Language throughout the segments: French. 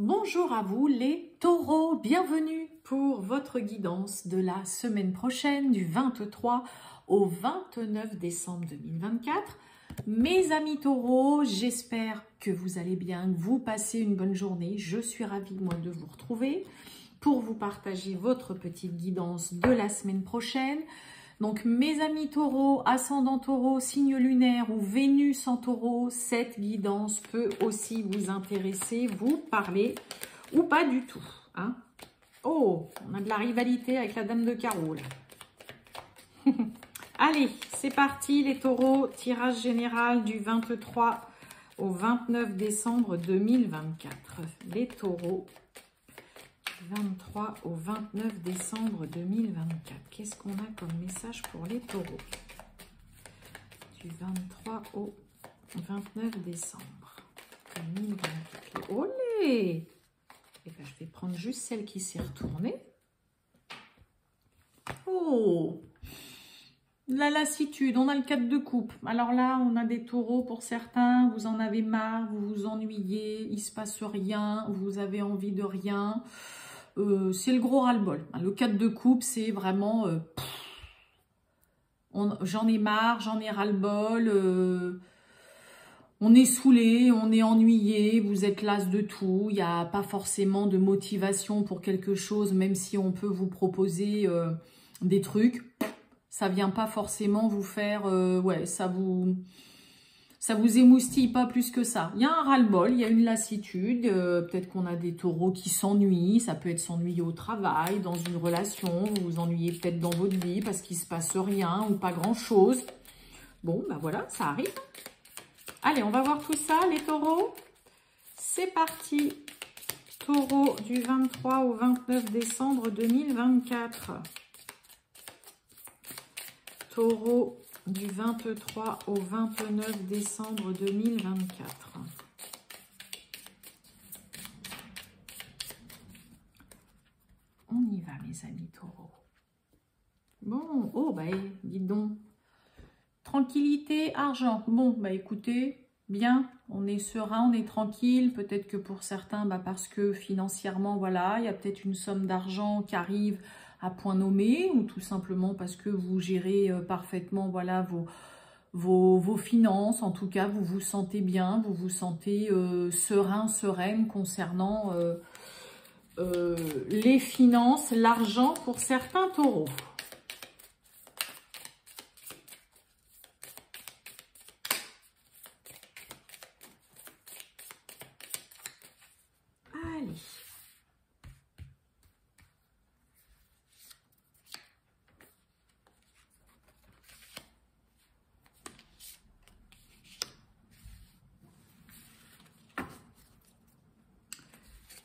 Bonjour à vous les taureaux, bienvenue pour votre guidance de la semaine prochaine du 23 au 29 décembre 2024. Mes amis taureaux, j'espère que vous allez bien, que vous passez une bonne journée. Je suis ravie moi de vous retrouver pour vous partager votre petite guidance de la semaine prochaine. Donc mes amis taureaux, ascendant taureau, signe lunaire ou Vénus en taureau, cette guidance peut aussi vous intéresser, vous parler ou pas du tout. Hein. Oh, on a de la rivalité avec la dame de carreau là. Allez, c'est parti les taureaux, tirage général du 23 au 29 décembre 2024. Les taureaux. 23 au 29 décembre 2024. Qu'est-ce qu'on a comme message pour les taureaux? Du 23 au 29 décembre 2024. Olé! Et ben, je vais prendre juste celle qui s'est retournée. Oh! La lassitude, on a le 4 de coupe. Alors là, on a des taureaux pour certains, vous en avez marre, vous vous ennuyez, il se passe rien, vous avez envie de rien. C'est le gros ras-le-bol. Le 4 de coupe, c'est vraiment... j'en ai marre, j'en ai ras-le-bol. On est saoulé, on est ennuyé, vous êtes las de tout. Il n'y a pas forcément de motivation pour quelque chose, même si on peut vous proposer des trucs. Ça ne vient pas forcément vous faire... ouais, ça vous émoustille pas plus que ça. Il y a un ras-le-bol, il y a une lassitude. Peut-être qu'on a des taureaux qui s'ennuient. Ça peut être s'ennuyer au travail, dans une relation. Vous vous ennuyez peut-être dans votre vie parce qu'il ne se passe rien ou pas grand-chose. Bon, ben voilà, ça arrive. Allez, on va voir tout ça, les taureaux. C'est parti. Taureau du 23 au 29 décembre 2024. Taureau du 23 au 29 décembre 2024. On y va, mes amis taureaux. Bon, oh, bah, dites donc. Tranquillité, argent. Bon, bah, écoutez, bien, on est serein, on est tranquille. Peut-être que pour certains, bah, parce que financièrement, voilà, il y a peut-être une somme d'argent qui arrive à point nommé, ou tout simplement parce que vous gérez parfaitement voilà, vos finances. En tout cas, vous vous sentez bien, vous vous sentez serein, sereine concernant les finances, l'argent pour certains taureaux. Allez.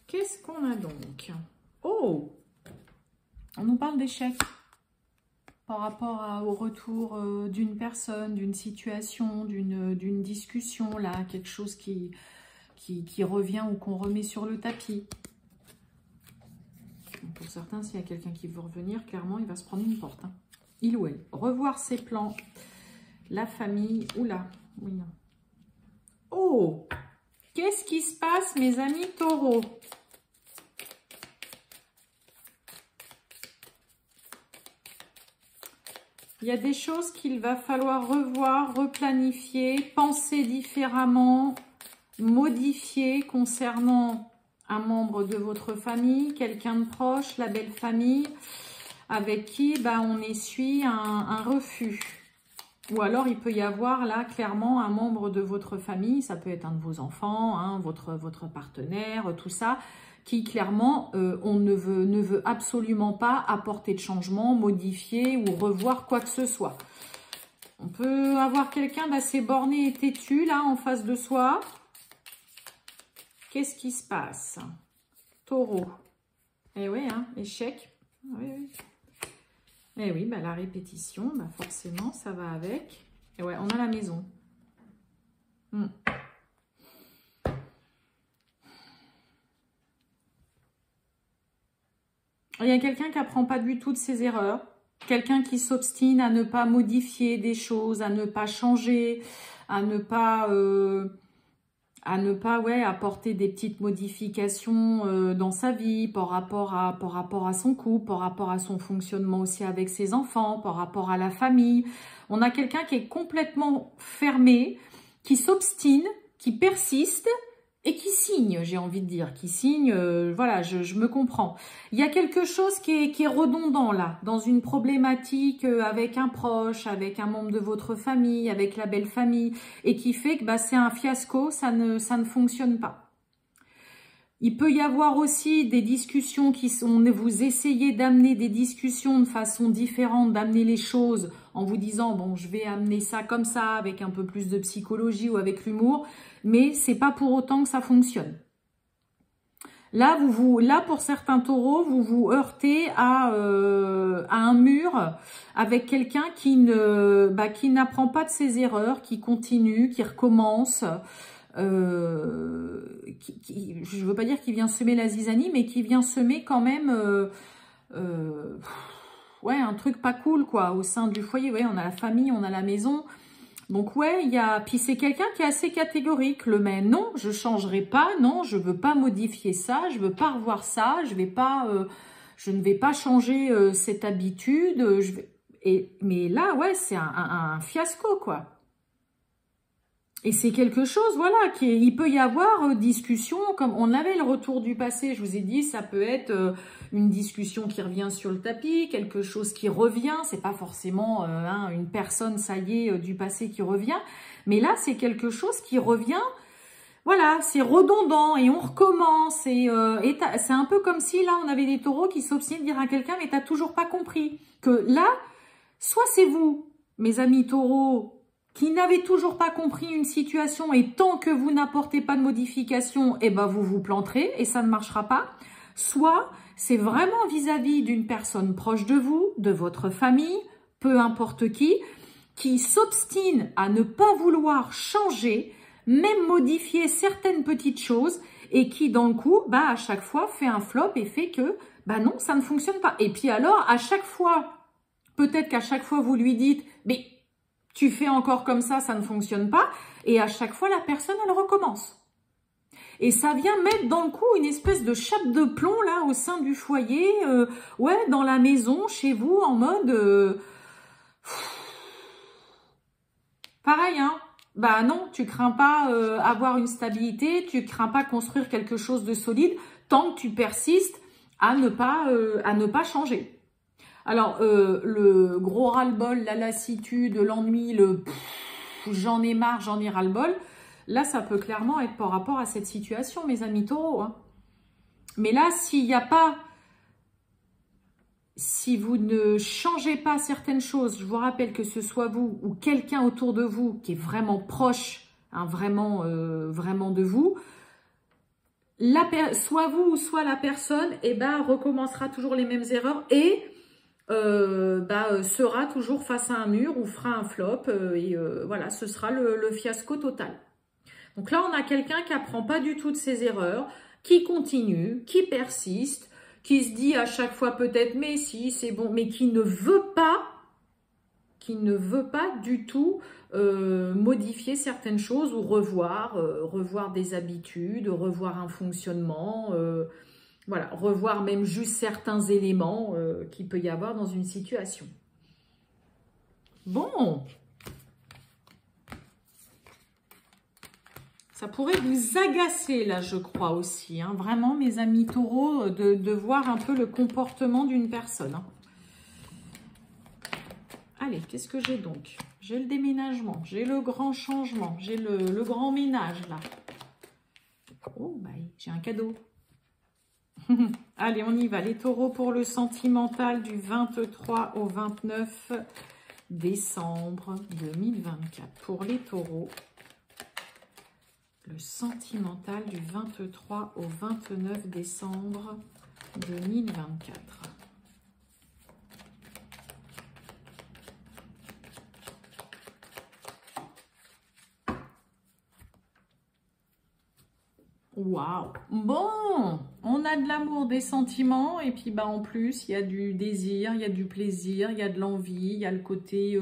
Qu'est-ce qu'on a donc? Oh! On nous parle d'échec par rapport au retour d'une personne, d'une situation, d'une discussion, là, quelque chose qui revient ou qu'on remet sur le tapis. Pour certains, s'il y a quelqu'un qui veut revenir, clairement, il va se prendre une porte. Hein. Il ou elle. Revoir ses plans, la famille, oula, oui, non. Oh! Qu'est-ce qui se passe, mes amis taureaux? Il y a des choses qu'il va falloir revoir, replanifier, penser différemment, modifier concernant un membre de votre famille, quelqu'un de proche, la belle famille, avec qui bah, on essuie un refus. Ou alors, il peut y avoir là, clairement, un membre de votre famille, ça peut être un de vos enfants, hein, votre partenaire, tout ça, qui clairement, on ne veut absolument pas apporter de changement, modifier ou revoir quoi que ce soit. On peut avoir quelqu'un d'assez borné et têtu, là, en face de soi. Qu'est-ce qui se passe? Taureau. Eh oui, hein, échec. Oui, oui. Eh oui, bah, la répétition, bah, forcément, ça va avec. Et ouais, on a la maison. Il y a quelqu'un qui n'apprend pas du tout de ses erreurs. Quelqu'un qui s'obstine à ne pas modifier des choses, à ne pas changer, à ne pas à ne pas apporter des petites modifications dans sa vie par rapport à son couple, par rapport à son fonctionnement aussi avec ses enfants, par rapport à la famille. On a quelqu'un qui est complètement fermé, qui s'obstine, qui persiste et qui signe, j'ai envie de dire, qui signe, voilà, je me comprends. Il y a quelque chose qui est redondant là, dans une problématique avec un proche, avec un membre de votre famille, avec la belle famille, et qui fait que c'est un fiasco, ça ne fonctionne pas. Il peut y avoir aussi des discussions qui sont, vous essayez d'amener des discussions de façon différente, d'amener les choses en vous disant, bon, je vais amener ça comme ça, avec un peu plus de psychologie ou avec l'humour, mais c'est pas pour autant que ça fonctionne. Là, là pour certains taureaux, vous vous heurtez à un mur avec quelqu'un qui n'apprend pas de ses erreurs, qui continue, qui recommence. Je veux pas dire qu'il vient semer la zizanie, mais qui vient semer quand même un truc pas cool quoi au sein du foyer. Ouais, on a la famille, on a la maison. Donc puis c'est quelqu'un qui est assez catégorique, mais non, je changerai pas, non, je veux pas modifier ça, je veux pas revoir ça, je ne vais pas changer cette habitude, mais là c'est un fiasco quoi. Et c'est quelque chose, voilà, il peut y avoir discussion, comme on avait le retour du passé, je vous ai dit, ça peut être une discussion qui revient sur le tapis, quelque chose qui revient, c'est pas forcément une personne, ça y est, du passé qui revient, mais là, c'est quelque chose qui revient, voilà, c'est redondant, et on recommence, et c'est un peu comme si, là, on avait des taureaux qui s'obstinaient de dire à quelqu'un, mais t'as toujours pas compris, que là, soit c'est vous, mes amis taureaux, qui n'avez toujours pas compris une situation et tant que vous n'apportez pas de modification, vous vous planterez et ça ne marchera pas. Soit c'est vraiment vis-à-vis d'une personne proche de vous, de votre famille, peu importe qui s'obstine à ne pas vouloir changer, même modifier certaines petites choses et qui dans le coup, à chaque fois fait un flop et fait que, non, ça ne fonctionne pas. Et puis alors, à chaque fois, peut-être qu'à chaque fois vous lui dites, mais tu fais encore comme ça ne fonctionne pas. Et à chaque fois, la personne, elle recommence. Et ça vient mettre dans le coup une espèce de chape de plomb, là, au sein du foyer. Dans la maison, chez vous, en mode... Pareil, hein. Non, tu crains pas avoir une stabilité, tu crains pas construire quelque chose de solide, tant que tu persistes à ne pas changer. Alors, le gros ras-le-bol, la lassitude, l'ennui, j'en ai marre, j'en ai ras-le-bol, là, ça peut clairement être par rapport à cette situation, mes amis taureaux. Hein. Mais là, s'il n'y a pas, si vous ne changez pas certaines choses, je vous rappelle que ce soit vous ou quelqu'un autour de vous qui est vraiment proche, hein, vraiment de vous, soit vous ou soit la personne, recommencera toujours les mêmes erreurs et sera toujours face à un mur ou fera un flop voilà, ce sera le fiasco total. Donc là, on a quelqu'un qui apprend pas du tout de ses erreurs, qui continue, qui persiste, qui se dit à chaque fois peut-être mais si c'est bon, mais qui ne veut pas du tout modifier certaines choses ou revoir des habitudes, revoir un fonctionnement, voilà, revoir même juste certains éléments qu'il peut y avoir dans une situation. Bon. Ça pourrait vous agacer, là, je crois aussi. Hein, vraiment, mes amis taureaux, de voir un peu le comportement d'une personne. Hein. Allez, qu'est-ce que j'ai donc? J'ai le déménagement, j'ai le grand changement, j'ai le grand ménage, là. Oh, j'ai un cadeau. Allez, on y va. Les taureaux pour le sentimental du 23 au 29 décembre 2024. Pour les taureaux, le sentimental du 23 au 29 décembre 2024. Waouh! Bon, on a de l'amour, des sentiments, et puis en plus, il y a du désir, il y a du plaisir, il y a de l'envie, il y a le côté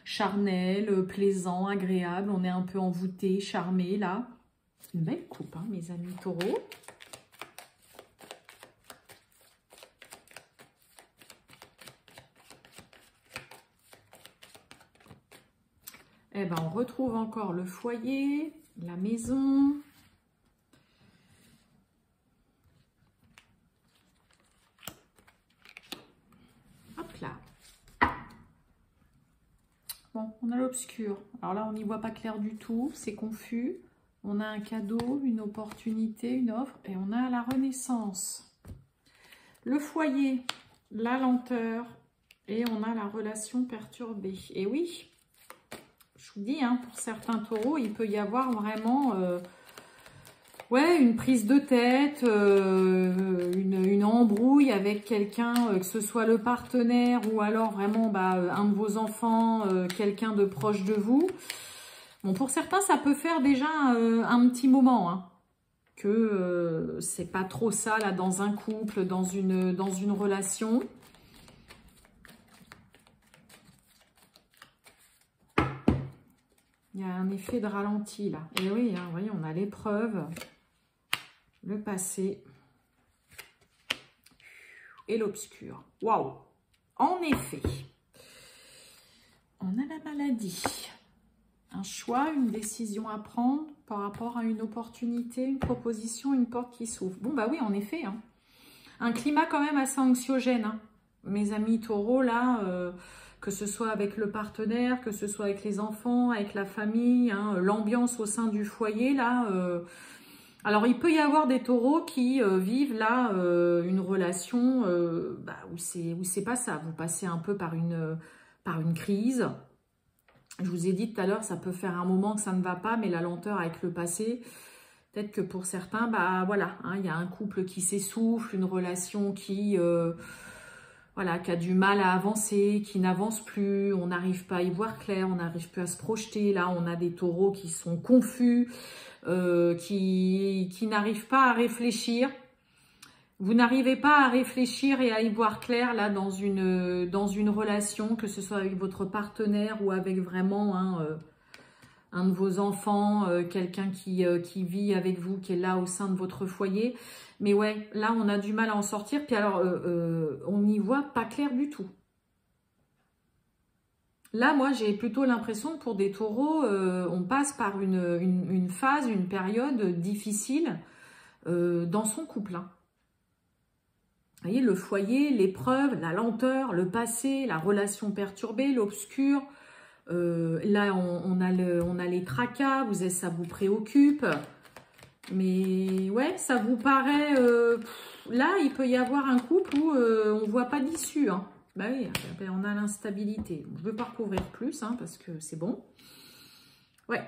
charnel, plaisant, agréable. On est un peu envoûté, charmé là. Une belle coupe, hein, mes amis taureaux. Eh ben, on retrouve encore le foyer, la maison. Hop là. Bon, on a l'obscur. Alors là, on n'y voit pas clair du tout, c'est confus. On a un cadeau, une opportunité, une offre et on a la renaissance. Le foyer, la lenteur et on a la relation perturbée. Et oui, je vous dis, hein, pour certains taureaux, il peut y avoir vraiment ouais, une prise de tête, une embrouille avec quelqu'un, que ce soit le partenaire ou alors vraiment un de vos enfants, quelqu'un de proche de vous. Bon, pour certains, ça peut faire déjà un petit moment, hein, que c'est pas trop ça là dans un couple, dans une relation. Il y a un effet de ralenti là. Et oui, hein, vous voyez, on a l'épreuve, le passé et l'obscur. Waouh! En effet, on a la maladie. Un choix, une décision à prendre par rapport à une opportunité, une proposition, une porte qui s'ouvre. Bon, bah oui, en effet. Hein. Un climat quand même assez anxiogène. Hein. Mes amis taureaux, là, que ce soit avec le partenaire, que ce soit avec les enfants, avec la famille, hein, l'ambiance au sein du foyer, là. Alors, il peut y avoir des taureaux qui vivent là une relation où c'est pas ça. Vous passez un peu par une crise. Je vous ai dit tout à l'heure, ça peut faire un moment que ça ne va pas, mais la lenteur avec le passé, peut-être que pour certains, voilà, hein, il y a un couple qui s'essouffle, une relation qui a du mal à avancer, qui n'avance plus, on n'arrive pas à y voir clair, on n'arrive plus à se projeter. Là, on a des taureaux qui sont confus, qui n'arrivent pas à réfléchir. Vous n'arrivez pas à réfléchir et à y voir clair là dans une relation, que ce soit avec votre partenaire ou avec vraiment un de vos enfants, quelqu'un qui vit avec vous, qui est là au sein de votre foyer. Mais ouais, là on a du mal à en sortir. Puis alors, on n'y voit pas clair du tout. Là, moi, j'ai plutôt l'impression que pour des taureaux, on passe par une phase, une période difficile dans son couple. Hein. Vous voyez, le foyer, l'épreuve, la lenteur, le passé, la relation perturbée, l'obscur. Là, on a les tracas, ça vous préoccupe. Mais ouais, ça vous paraît... là, il peut y avoir un couple où on ne voit pas d'issue. Hein. Bah oui, on a l'instabilité. Je ne veux pas recouvrir plus, hein, parce que c'est bon. Ouais.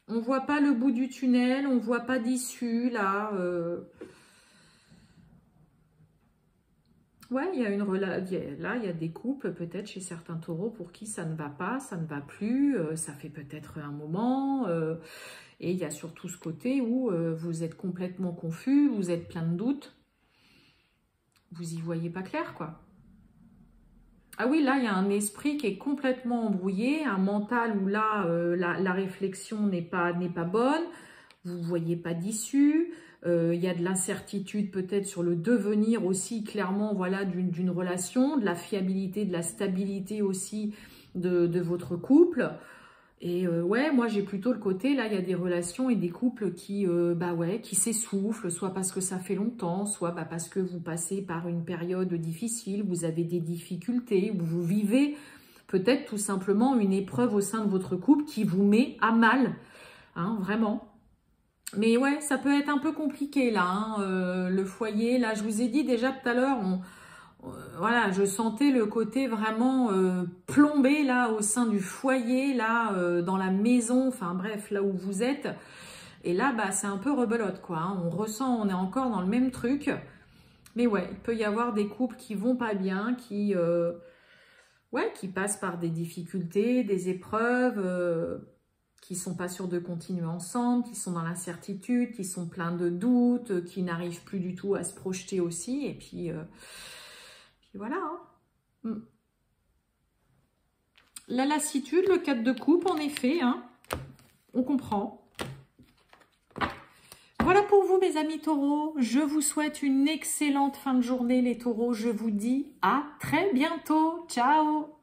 On ne voit pas le bout du tunnel, on ne voit pas d'issue, là. Ouais, il y a là, il y a des couples, peut-être chez certains taureaux, pour qui ça ne va pas, ça ne va plus, ça fait peut-être un moment. Et il y a surtout ce côté où vous êtes complètement confus, vous êtes plein de doutes. Vous y voyez pas clair, quoi. Ah oui, là, il y a un esprit qui est complètement embrouillé, un mental où là, la réflexion n'est pas bonne, vous ne voyez pas d'issue. Il y a de l'incertitude peut-être sur le devenir aussi, clairement, voilà, d'une relation, de la fiabilité, de la stabilité aussi de votre couple. Et ouais, moi j'ai plutôt le côté, là, il y a des relations et des couples qui s'essoufflent, soit parce que ça fait longtemps, soit parce que vous passez par une période difficile, vous avez des difficultés, ou vous vivez peut-être tout simplement une épreuve au sein de votre couple qui vous met à mal, hein, vraiment. Mais ouais, ça peut être un peu compliqué là, hein, le foyer. Là, je vous ai dit déjà tout à l'heure, voilà, je sentais le côté vraiment plombé là au sein du foyer, là dans la maison, enfin bref, là où vous êtes. Et là, c'est un peu rebelote quoi. Hein, on ressent, on est encore dans le même truc. Mais ouais, il peut y avoir des couples qui vont pas bien, qui passent par des difficultés, des épreuves. Qui ne sont pas sûrs de continuer ensemble, qui sont dans l'incertitude, qui sont pleins de doutes, qui n'arrivent plus du tout à se projeter aussi. Et puis voilà. Hein. La lassitude, le 4 de coupe, en effet, hein, on comprend. Voilà pour vous mes amis taureaux. Je vous souhaite une excellente fin de journée les taureaux. Je vous dis à très bientôt. Ciao!